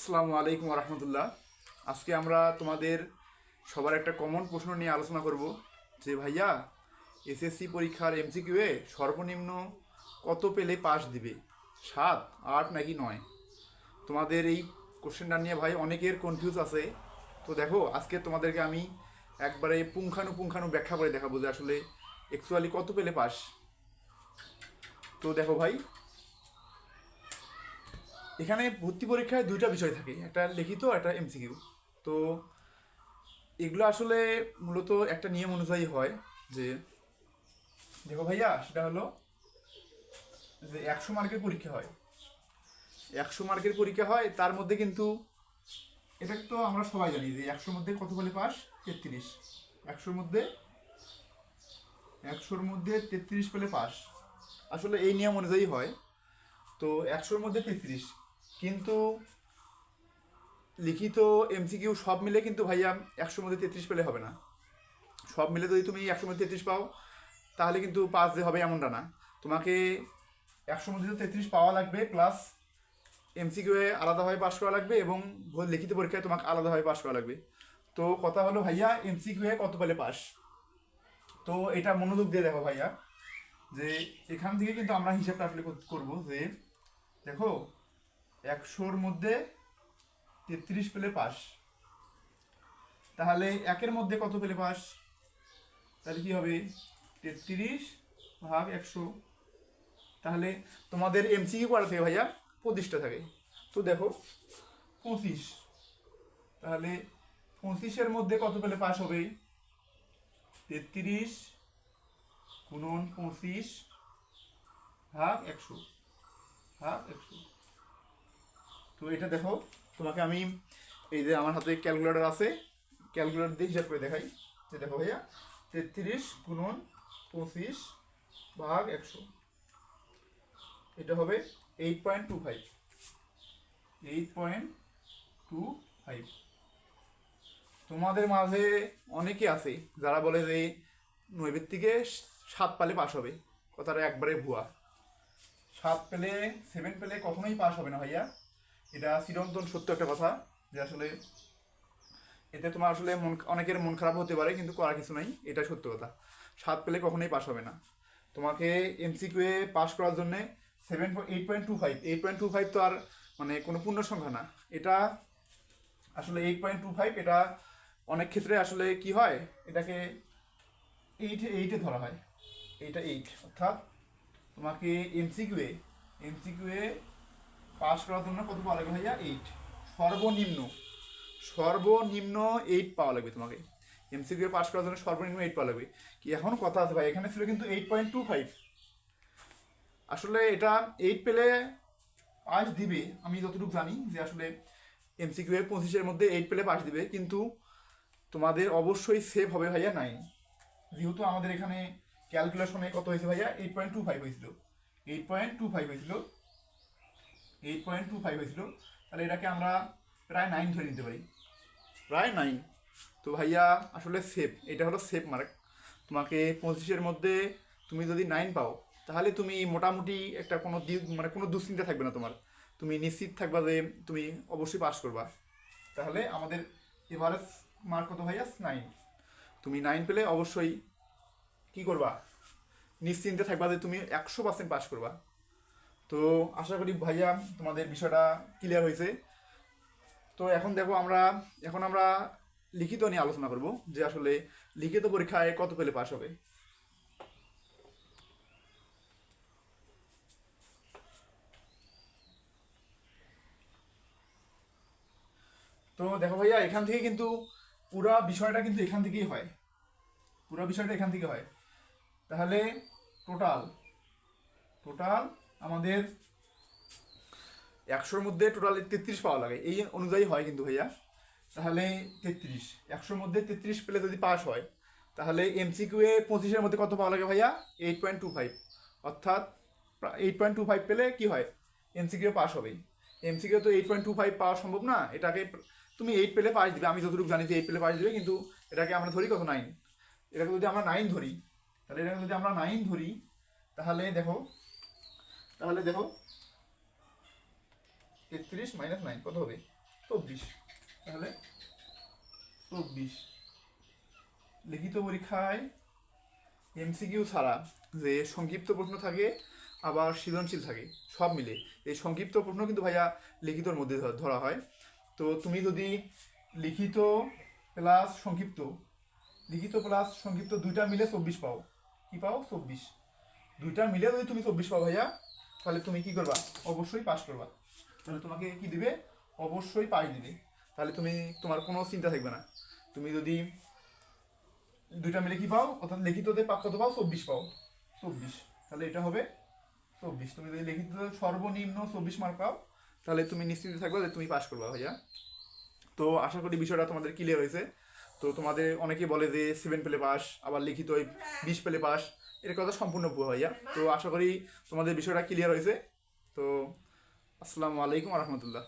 আসসালামু আলাইকুম রহমতুল্লাহ। আজকে আমরা তোমাদের সবার একটা কমন প্রশ্ন নিয়ে আলোচনা করব যে ভাইয়া এসএসসি পরীক্ষার এমসিকিউ এ সর্বনিম্ন কত পেলে পাস দিবে, 7, 8 নাকি 9? তোমাদের এই কোশ্চেনটা নিয়ে ভাই অনেকের কনফিউজ আছে। তো দেখো, আজকে তোমাদেরকে আমি একবারে পুঙ্খানু ব্যাখ্যা করে দেখাবো যে আসলে অ্যাকচুয়ালি কত পেলে পাস। তো দেখো ভাই, এখানে ভর্তি পরীক্ষায় দুইটা বিষয় থাকে, একটা লিখিত একটা এমসিকিউ। তো এগুলো আসলে মূলত একটা নিয়ম অনুযায়ী হয় যে, দেখো ভাইয়া, সেটা হলো যে 100 মার্কের পরীক্ষা হয়। 100 মার্কের পরীক্ষা হয়, তার মধ্যে কিন্তু এটা তো আমরা সবাই জানি যে 100-র মধ্যে কত পেলে পাস? 33। 100-র মধ্যে 33 পেলে পাস। আসলে এই নিয়ম অনুযায়ী হয়। তো 100-র মধ্যে 33, কিন্তু লিখিত এমসিকিউ সব মিলে কিন্তু ভাইয়া 100-র মধ্যে 33 পেলে হবে না। সব মিলে যদি তুমি 100-র মধ্যে 33 পাও, তাহলে কিন্তু পাস যে হবে এমনটা না। তোমাকে 100-র মধ্যে 33 পাওয়া লাগবে, প্লাস এমসিকিউ এ আলাদাভাবে পাস করা লাগবে এবং লিখিত পরীক্ষায় তোমাকে আলাদাভাবে পাস করা লাগবে। তো কথা হলো ভাইয়া, এমসিকিউ এ কত পেলে পাস? তো এটা মনোযোগ দিয়ে দেখো ভাইয়া, যে এখান থেকে কিন্তু আমরা হিসাবটা আসলে করবো যে, দেখো, 100-র মধ্যে 33 পেলে পাস, তাহলে একের মধ্যে কত পেলে পাস? তাহলে কি হবে? 33/100। তাহলে তোমাদের এমসিকিউ করা থাকে ভাইয়া 25টা থাকে। তো দেখো, 25, তাহলে 25-এর মধ্যে কত পেলে পাস হবে? 33 × 25/100। তো এটা দেখো, তোমাকে আমি এই যে আমার হাতে ক্যালকুলেটর আছে, ক্যালকুলেটর দিয়ে হিসাব করে দেখাই। যে দেখো ভাইয়া, 33 × 25/100, এটা হবে 8.25। 8.25। তোমাদের মাঝে অনেকে আছে যারা বলে যে নৈবেত্তিকে 7 পেলে পাস হবে। কথাটা একবারে ভুয়া। 7 পেলে, 7 পেলে কখনোই পাস হবে না ভাইয়া। এটা চিরন্তন সত্য একটা কথা, যে আসলে এতে তোমার আসলে অনেকের মন খারাপ হতে পারে, কিন্তু করার কিছু নাই, এটা সত্য কথা। 7 পেলে কখনোই পাস হবে না। তোমাকে এমসিকিউ এ পাস করার জন্য 8.25, 8.25 তো আর মানে কোনো পূর্ণ সংখ্যা না। এটা আসলে 8.25, এটা অনেক ক্ষেত্রে আসলে কি হয়, এটাকে এইটে ধরা হয়। এইটা 8, অর্থাৎ তোমাকে এমসিকিউ এ পাস করার জন্য কত পাওয়া লাগবে ভাইয়া? 8। সর্বনিম্ন সর্বনিম্ন 8 পাওয়া লাগবে তোমাকে। এমসিকিউ পাস করার জন্য সর্বনিম্ন 8 পাওয়া লাগবে। কি এখন কথা আছে ভাই, এখানে ছিল কিন্তু 8.25। আসলে এটা 8 পেলে পাস দিবে, আমি যতটুকু জানি যে আসলে এমসিকিউ এ 25-এর মধ্যে 8 পেলে পাস দিবে, কিন্তু তোমাদের অবশ্যই সেভ হবে ভাইয়া 9। যেহেতু আমাদের এখানে ক্যালকুলেশনে কত হয়েছে ভাইয়া? 8.25 হয়েছিল। 8.25 হয়েছিল। 8.25 হয়েছিল। তাহলে এটাকে আমরা প্রায় 9 ধরে নিতে পারি, প্রায় 9। তো ভাইয়া আসলে সেফ, এটা হলো সেফ মার্ক। তোমাকে 25-এর মধ্যে তুমি যদি 9 পাও, তাহলে তুমি মোটামুটি একটা মানে কোনো দুশ্চিন্তা থাকবে না তোমার। তুমি নিশ্চিত থাকবা যে তুমি অবশ্যই পাস করবা। তাহলে আমাদের এভারেজ মার্ক কত ভাইয়া? 9। তুমি 9 পেলে অবশ্যই কি করবা? নিশ্চিন্তে থাকবা যে তুমি 100% পাস করবা। তো আশা করি ভাইয়া তোমাদের বিষয়টা ক্লিয়ার হয়েছে। তো এখন আমরা লিখিত নিয়ে আলোচনা করব, যে আসলে লিখিত পরীক্ষায় কত পেলে পাস হবে। তো দেখো ভাইয়া, এখান থেকে কিন্তু পুরা বিষয়টা কিন্তু এখান থেকেই হয়। পুরা বিষয়টা এখান থেকে হয়। তাহলে টোটাল টোটাল আমাদের 100-র মধ্যে টোটাল 33 পাওয়া লাগে, এই অনুযায়ী হয় কিন্তু ভাইয়া। তাহলে 33, 100-র মধ্যে 33 পেলে যদি পাস হয়, তাহলে এমসিকিউ এ 25-এর মধ্যে কত পাওয়া লাগে ভাইয়া? 8.25। অর্থাৎ 8.25 পেলে কি হয়? এমসিকিউ পাস হবে। এমসিকিউ তো 8.25 পাওয়া সম্ভব না, এটাকে তুমি 8 পেলে পাস দিবে, আমি যতটুকু জানি যে 8 পেলে পাস দিবে, কিন্তু এটাকে আমরা ধরি কত? 9। এটাকে যদি আমরা 9 ধরি, তাহলে দেখো 33 - 9 কত হবে? 24। তাহলে 24। লিখিত পরীক্ষায় এমসিকিউ ছাড়া যে সংক্ষিপ্ত প্রশ্ন থাকে আবার সৃজনশীল থাকে সব মিলে এই সংক্ষিপ্ত প্রশ্ন কিন্তু ভাইয়া লিখিতর মধ্যে ধরা হয়। তো তুমি যদি লিখিত প্লাস সংক্ষিপ্ত দুইটা মিলে 24 পাও, কি পাও 24, দুইটা মিলে যদি তুমি 24 পাও ভাইয়া, তাহলে তুমি কি করবা, অবশ্যই পাস করবা। তাহলে তোমাকে কি দিবে, অবশ্যই পাস দিবে। তাহলে তুমি, তোমার কোনো চিন্তা থাকবে না। তুমি যদি দুইটা মিলে কি পাও, অর্থাৎ লিখিততে কত পাও, 24 পাও, 24, তাহলে এটা হবে 24। তুমি যদি লিখিত সর্বনিম্ন 24 মার্ক পাও, তাহলে তুমি নিশ্চিন্ত থাকবে যে তুমি পাস করবা ভাইয়া। তো আশা করি বিষয়টা তোমাদের ক্লিয়ার হয়েছে। তো তোমাদের অনেকে বলে যে 7 পেলে পাস, আবার লিখিত 20 পেলে পাস, এর কথা সম্পূর্ণ ভুয়া ভাইয়া। তো আশা করি তোমাদের বিষয়টা ক্লিয়ার হয়েছে। তো আসসালামু আলাইকুম রহমতুল্লাহ।